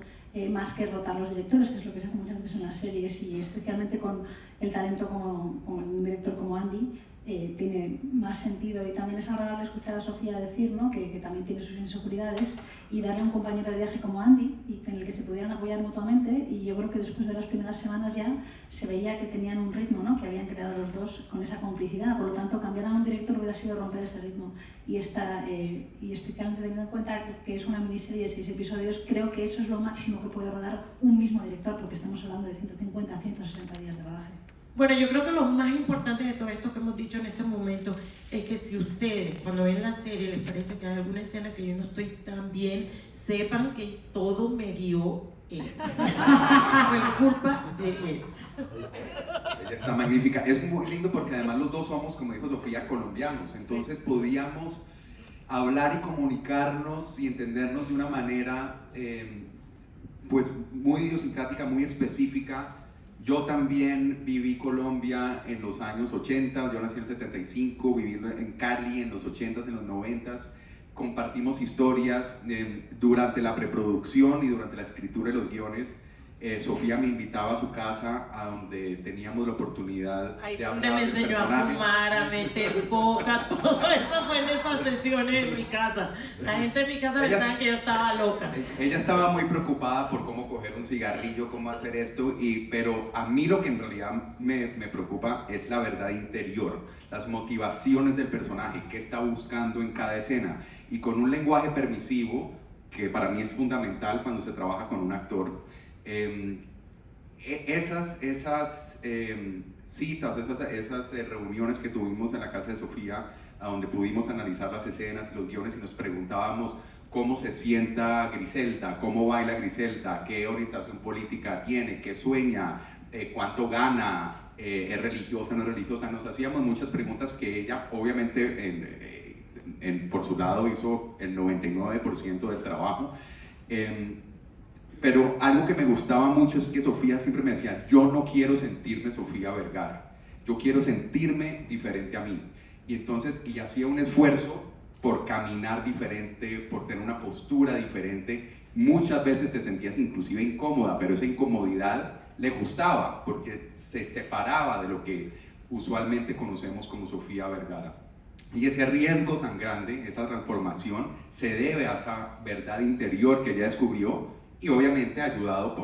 más que rotar los directores, que es lo que se hace muchas veces en las series, y especialmente con el talento como un director como Andy, tiene más sentido. Y también es agradable escuchar a Sofía decir, ¿no? que también tiene sus inseguridades, y darle a un compañero de viaje como Andy, y en el que se pudieran apoyar mutuamente. Y yo creo que después de las primeras semanas ya se veía que tenían un ritmo, ¿no? Que habían creado los dos con esa complicidad. Por lo tanto, cambiar a un director hubiera sido romper ese ritmo. Y especialmente teniendo en cuenta que es una miniserie de 6 episodios, creo que eso es lo máximo que puede rodar un mismo director, porque estamos hablando de 150 a 160 días de rodaje. Bueno, yo creo que lo más importante de todo esto que hemos dicho en este momento es que si ustedes, cuando ven la serie, les parece que hay alguna escena que yo no estoy tan bien, sepan que todo me guió él. Fue culpa de él. Ella está magnífica. Es muy lindo porque además los dos somos, como dijo Sofía, colombianos. Entonces podíamos hablar y comunicarnos y entendernos de una manera pues muy idiosincrática, muy específica. Yo también viví Colombia en los años 80, yo nací en el 75, viviendo en Cali en los 80s, en los 90s. Compartimos historias durante la preproducción y durante la escritura de los guiones. Sofía me invitaba a su casa, a donde teníamos la oportunidad ahí de donde hablar me del enseñó a personaje. fumar, a meter coca, todo eso fue en esas sesiones en mi casa. La gente en mi casa pensaba que yo estaba loca. Ella estaba muy preocupada por cómo coger un cigarrillo, cómo hacer esto, pero a mí lo que en realidad me preocupa es la verdad interior, las motivaciones del personaje, qué está buscando en cada escena, y con un lenguaje permisivo, que para mí es fundamental cuando se trabaja con un actor. Esas citas, esas reuniones que tuvimos en la casa de Sofía, a donde pudimos analizar las escenas y los guiones, y nos preguntábamos cómo se sienta Griselda, cómo baila Griselda, qué orientación política tiene, qué sueña, cuánto gana, es religiosa, no es religiosa. Nos hacíamos muchas preguntas que ella obviamente por su lado hizo el 99% del trabajo. Pero algo que me gustaba mucho es que Sofía siempre me decía, yo no quiero sentirme Sofía Vergara, yo quiero sentirme diferente a mí. Y entonces, y hacía un esfuerzo por caminar diferente, por tener una postura diferente. Muchas veces te sentías inclusive incómoda, pero esa incomodidad le gustaba, porque se separaba de lo que usualmente conocemos como Sofía Vergara. Y ese riesgo tan grande, esa transformación, se debe a esa verdad interior que ella descubrió, y obviamente ayudado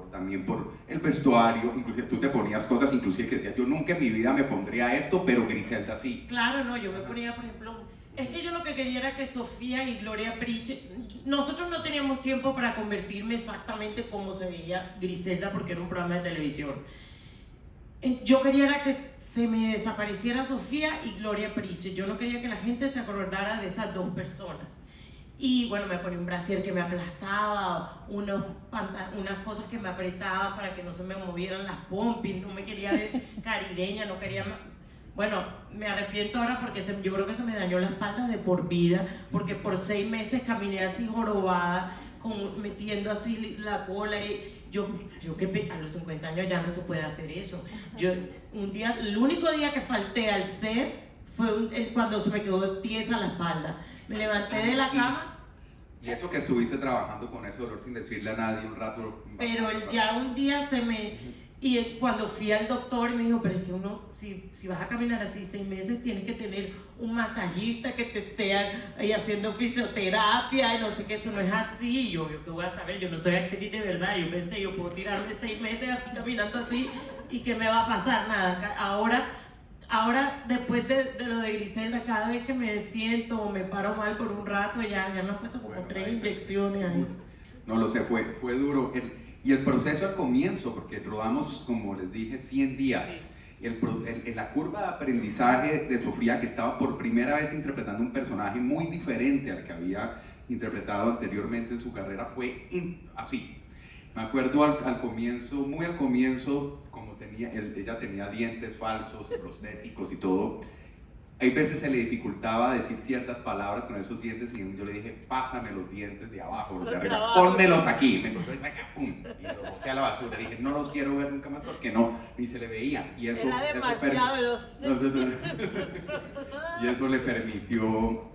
también por el vestuario. Inclusive tú te ponías cosas, inclusive que decías, yo nunca en mi vida me pondría esto, pero Griselda sí. Claro, no, yo me ponía, por ejemplo, es que yo lo que quería era que Sofía y Gloria Pritch, nosotros no teníamos tiempo para convertirme exactamente como se veía Griselda, porque era un programa de televisión. Yo quería era que se me desapareciera Sofía y Gloria Pritch. Yo no quería que la gente se acordara de esas dos personas. Y bueno, me ponía un brasier que me aplastaba, unas cosas que me apretaban para que no se me movieran las pompis, no me quería ver caribeña, no quería Bueno, me arrepiento ahora porque yo creo que se me dañó la espalda de por vida, porque por 6 meses caminé así jorobada, metiendo así la cola y yo que a los 50 años ya no se puede hacer eso. El único día que falté al set fue cuando se me quedó tiesa la espalda. Me levanté de la cama. Y eso que estuviste trabajando con ese dolor sin decirle a nadie un rato. Pero ya un día y cuando fui al doctor me dijo, pero es que uno, si vas a caminar así 6 meses, tienes que tener un masajista que te esté ahí haciendo fisioterapia y no sé qué, eso no es así. Yo qué voy a saber, yo no soy actriz de verdad. Yo pensé, yo puedo tirarme 6 meses así caminando así y que me va a pasar nada. Ahora después de lo de Griselda, cada vez que me siento o me paro mal por un rato, ya me han puesto como 3 inyecciones ahí. No lo sé, fue duro. Y el proceso al comienzo, porque rodamos, como les dije, 100 días. La curva de aprendizaje de Sofía, que estaba por primera vez interpretando un personaje muy diferente al que había interpretado anteriormente en su carrera, fue así. Me acuerdo al comienzo, muy al comienzo, como ella tenía dientes falsos, prostéticos y todo. Hay veces se le dificultaba decir ciertas palabras con esos dientes y yo le dije, pásame los dientes de abajo, los de arriba, pónmelos aquí. Me los doy acá, pum, y los boté a la basura. Dije, no los quiero ver nunca más porque no, ni se le veían. Y eso, y eso le permitió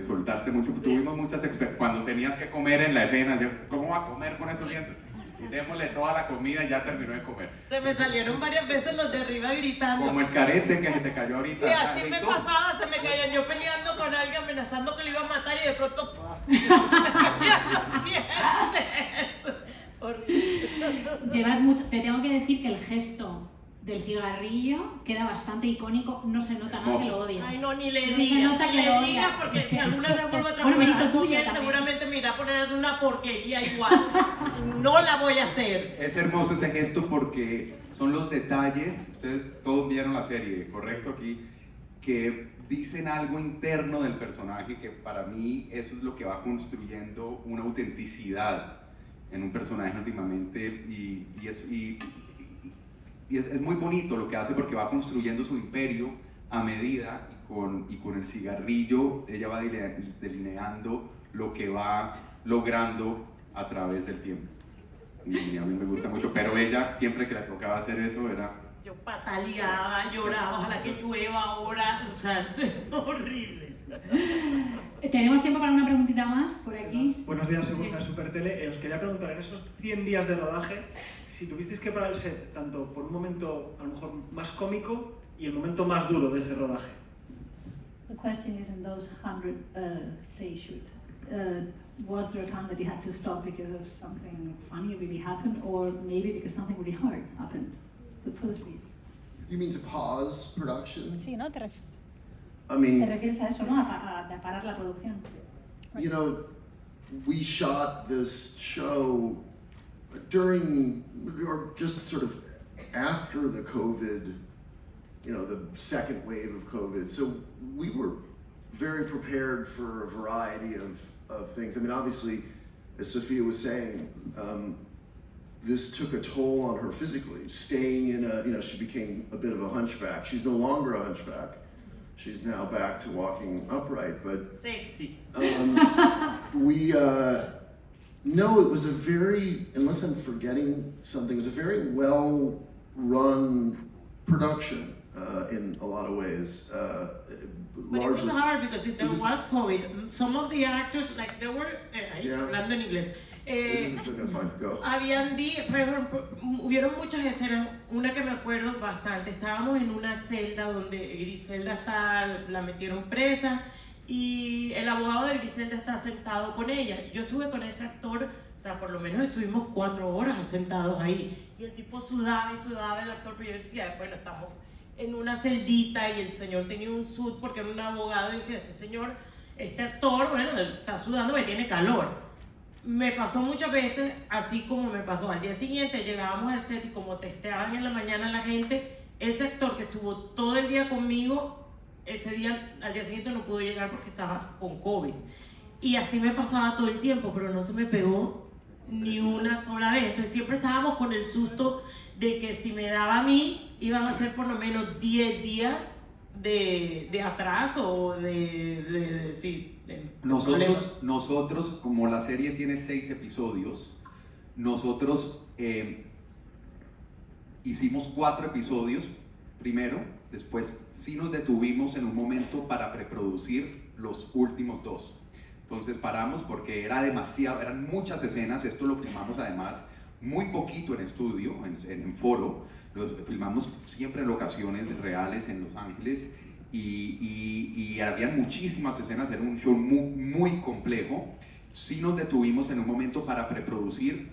soltarse mucho. Tuvimos muchas experiencias. Cuando tenías que comer en la escena, yo, ¿cómo va a comer con esos dientes? Y démosle toda la comida y ya terminó de comer. Se me salieron varias veces los de arriba gritando. Como el carete que se te cayó ahorita. Sí, así me pasaba, se me caían yo peleando con alguien, amenazando que lo iba a matar y de pronto... Horrible. Llevas mucho, te tengo que decir que el gesto del cigarrillo queda bastante icónico, no se nota nada que lo odias. Ay, no, ni le No diga, se nota que lo odias. porque si alguna vez vuelvo a Bueno, trabajar mérito con tuyo él, también. seguramente me irá a poner a hacer una porquería igual. No la voy a hacer. Es hermoso ese gesto porque son los detalles, ustedes todos vieron la serie, correcto aquí, que dicen algo interno del personaje que para mí eso es lo que va construyendo una autenticidad en un personaje últimamente y es muy bonito lo que hace porque va construyendo su imperio a medida y con el cigarrillo ella va delineando lo que va logrando a través del tiempo. Y a mí me gusta mucho, pero ella siempre que le tocaba hacer eso era... Yo pataleaba, lloraba, ojalá que llueva ahora, o sea, es horrible. Tenemos tiempo para una preguntita más por aquí. Buenos días, soy Gonzalo Supertele. Os quería preguntar, en esos 100 días de rodaje, si tuvisteis que parar el set, tanto por un momento a lo mejor más cómico y el momento más duro de ese rodaje. The question is, in those 100-day shoot, was there a time that you had to stop because of something funny really happened, or maybe because something really hard happened? For the three. You mean to pause production? Sí, ¿no? I mean, Te refieres a eso, ¿no? A parar la producción. you know, we shot this show during, or just sort of after the COVID, you know, the second wave of COVID. So we were very prepared for a variety of things. I mean, obviously, as Sophia was saying, this took a toll on her physically. Staying in a, you know, she became a bit of a hunchback. She's no longer a hunchback. She's now back to walking upright, but Sexy. No, it was a very, unless I'm forgetting something, it was a very well-run production in a lot of ways. But it was hard because there was COVID. Some of the actors, like they were, hablando en inglés, hubieron muchas escenas, una que me acuerdo bastante, estábamos en una celda donde Griselda la metieron presa y el abogado de Griselda está sentado con ella. Yo estuve con ese actor, o sea, por lo menos estuvimos 4 horas sentados ahí y el tipo sudaba y sudaba el actor, pero yo decía, bueno, estamos en una celdita y el señor tenía un sud porque era un abogado y decía, este actor, bueno, está sudando porque tiene calor. Me pasó muchas veces, así como me pasó al día siguiente, llegábamos al set y como testeaban en la mañana la gente, ese actor que estuvo todo el día conmigo, ese día, al día siguiente no pudo llegar porque estaba con COVID. Y así me pasaba todo el tiempo, pero no se me pegó ni una sola vez. Entonces siempre estábamos con el susto de que si me daba a mí, iban a ser por lo menos 10 días de atraso o sí, de problemas. Nosotros, como la serie tiene 6 episodios, nosotros hicimos 4 episodios primero, después sí nos detuvimos en un momento para preproducir los últimos 2. Entonces paramos porque era demasiado, eran muchas escenas. Esto lo filmamos además muy poquito en estudio, en foro. Lo filmamos siempre en locaciones reales en Los Ángeles y había muchísimas escenas. Era un show muy complejo. Sí nos detuvimos en un momento para preproducir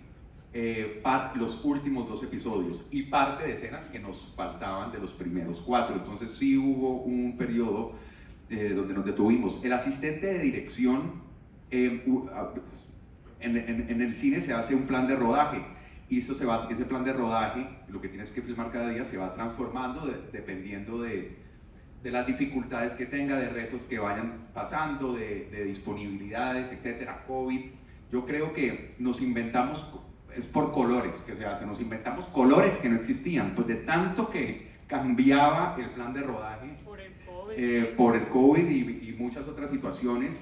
los últimos 2 episodios y parte de escenas que nos faltaban de los primeros 4. Entonces sí hubo un periodo donde nos detuvimos. El asistente de dirección, en el cine se hace un plan de rodaje y ese plan de rodaje, lo que tienes que filmar cada día, se va transformando dependiendo de las dificultades que tenga, de retos que vayan pasando, de disponibilidades, etcétera, COVID. Yo creo que nos inventamos, es por colores que se hace, nos inventamos colores que no existían, pues de tanto que cambiaba el plan de rodaje por el COVID y muchas otras situaciones,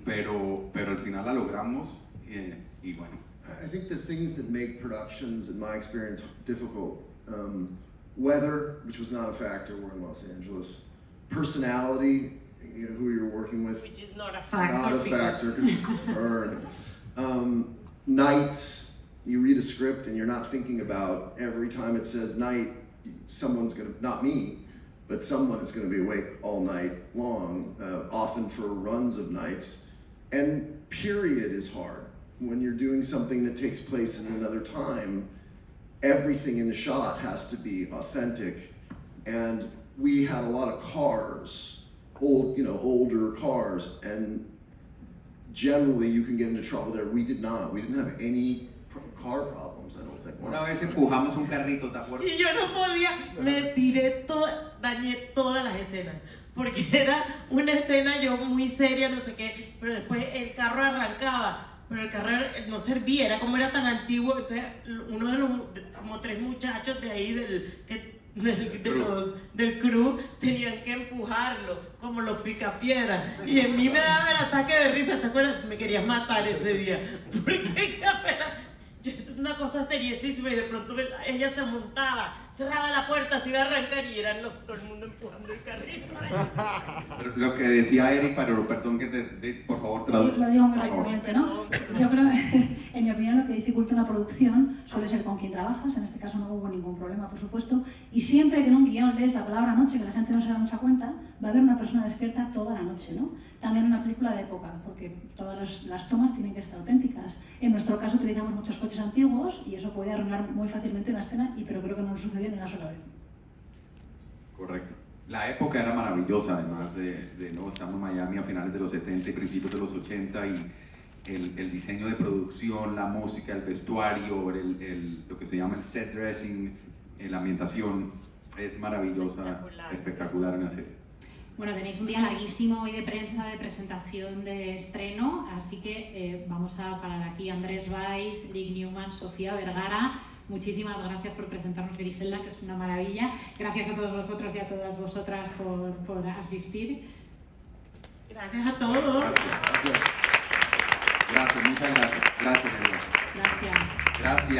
pero al final la logramos y bueno. I think the things that make productions, in my experience, difficult, weather, which was not a factor, we're in Los Angeles, personality, you know, who you're working with, Which is not a factor. not a factor because it's earned. Nights, you read a script and you're not thinking about every time it says night, someone's gonna, not me, but someone is gonna be awake all night long, often for runs of nights. And period is hard. When you're doing something that takes place in another time, everything in the shot has to be authentic. And we had a lot of cars, older cars, and generally you can get into trouble there. We did not. We didn't have any car problems, I don't think. Una vez empujamos un carrito, ¿te acuerdas? Y yo no podía, dañé todas las escenas. Porque era una escena yo muy seria, no sé qué, pero después el carro arrancaba. Pero el carro no servía, era tan antiguo. Entonces uno de los como 3 muchachos de ahí del crew tenían que empujarlo como los picafieras, y en mí me daba el ataque de risa. ¿Te acuerdas? Me querías matar ese día porque apenas, es una cosa seriosísima, y de pronto ella se montaba, cerraba la puerta, se iba a arrancar y eran todo el mundo empujando el carrito. Lo que decía Eric, perdón que por favor traduzca. Lo digo muy rápidamente, ¿no? Yo creo, en mi opinión, lo que dificulta una producción suele ser con quién trabajas. En este caso no hubo ningún problema, por supuesto. Y siempre que en un guión lees la palabra noche, que la gente no se da mucha cuenta, va a haber una persona despierta toda la noche, ¿no? También una película de época, porque todas las tomas tienen que estar auténticas. En nuestro caso utilizamos muchos coches antiguos y eso puede arruinar muy fácilmente una escena, pero creo que no nos sucedió ni una sola vez. Correcto. La época era maravillosa, además no, estamos en Miami a finales de los 70 y principios de los 80, y el diseño de producción, la música, el vestuario, lo que se llama el set dressing, la ambientación es maravillosa, espectacular en la serie. Bueno, tenéis un día larguísimo hoy de prensa, de presentación, de estreno, así que vamos a parar aquí. Andrés Baiz, Eric Newman, Sofía Vergara, muchísimas gracias por presentarnos Griselda, que es una maravilla. Gracias a todos vosotros y a todas vosotras por asistir. Gracias a todos. Gracias, muchas gracias. Gracias, Elena. Gracias. Gracias.